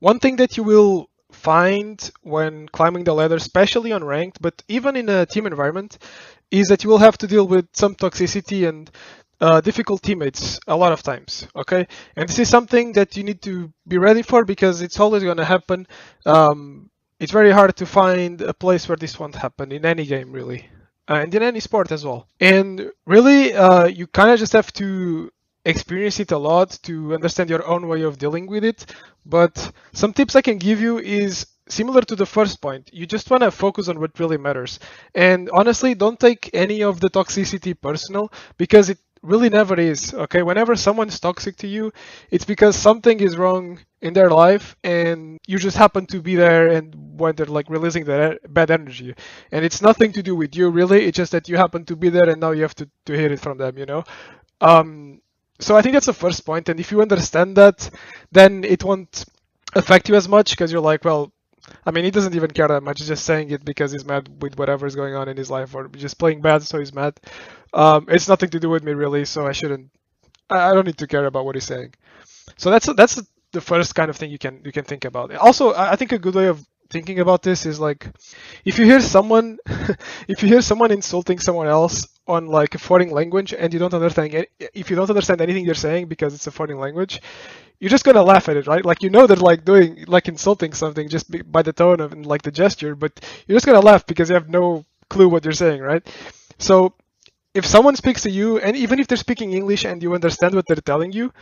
One thing that you will find when climbing the ladder, especially on ranked, but even in a team environment, is that you will have to deal with some toxicity and difficult teammates a lot of times. Okay, and this is something that you need to be ready for because it's always going to happen. It's very hard to find a place where this won't happen in any game, really, and in any sport as well. And really, you kind of just have to experience it a lot to understand your own way of dealing with it. But some tips I can give you is similar to the first point. You just want to focus on what really matters. And honestly, don't take any of the toxicity personal because it really never is. Okay, whenever someone's toxic to you, it's because something is wrong in their life and you just happen to be there and when they're like releasing their bad energy. And it's nothing to do with you really, it's just that you happen to be there and now you have to hear it from them, you know? Um, so I think that's the first point, and if you understand that, then it won't affect you as much because you're like, well, I mean, he doesn't even care that much. He's just saying it because he's mad with whatever is going on in his life, or just playing bad, so he's mad. It's nothing to do with me really, so I shouldn't. I don't need to care about what he's saying. So that's the first kind of thing you can think about. Also, I think a good way of thinking about this is like if you hear someone if you hear someone insulting someone else on like a foreign language and you don't understand if you don't understand anything they're saying because it's a foreign language, you're just gonna laugh at it, right? Like you know they're like doing like insulting something just by the tone of and like the gesture, but you're just gonna laugh because you have no clue what they're saying, right? So if someone speaks to you, and even if they're speaking English and you understand what they're telling you,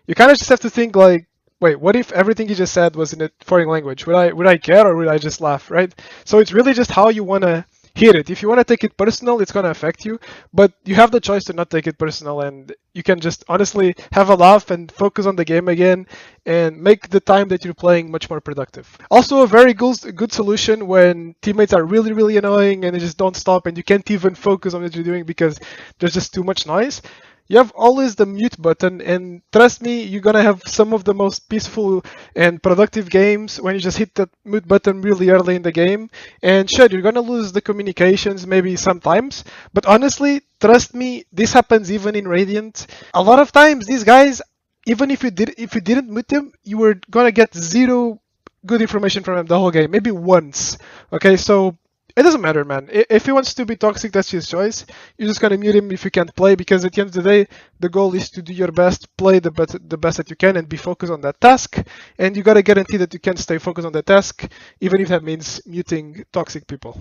you kind of just have to think like, wait, what if everything you just said was in a foreign language? Would I care or would I just laugh, right? So it's really just how you wanna hear it. If you wanna take it personal, it's gonna affect you, but you have the choice to not take it personal, and you can just honestly have a laugh and focus on the game again, and make the time that you're playing much more productive. Also, a very good solution when teammates are really really annoying and they just don't stop, and you can't even focus on what you're doing because there's just too much noise. You have always the mute button, and trust me, you're gonna have some of the most peaceful and productive games when you just hit that mute button really early in the game. And sure, you're gonna lose the communications maybe sometimes, but honestly, trust me, this happens even in Radiant. A lot of times, these guys, even if you didn't mute them, you were gonna get zero good information from them the whole game, maybe once. Okay, so it doesn't matter, man. If he wants to be toxic, that's his choice. You're just gonna mute him if you can't play, because at the end of the day, the goal is to do your best, play the best that you can, and be focused on that task. And you gotta guarantee that you can stay focused on that task, even if that means muting toxic people.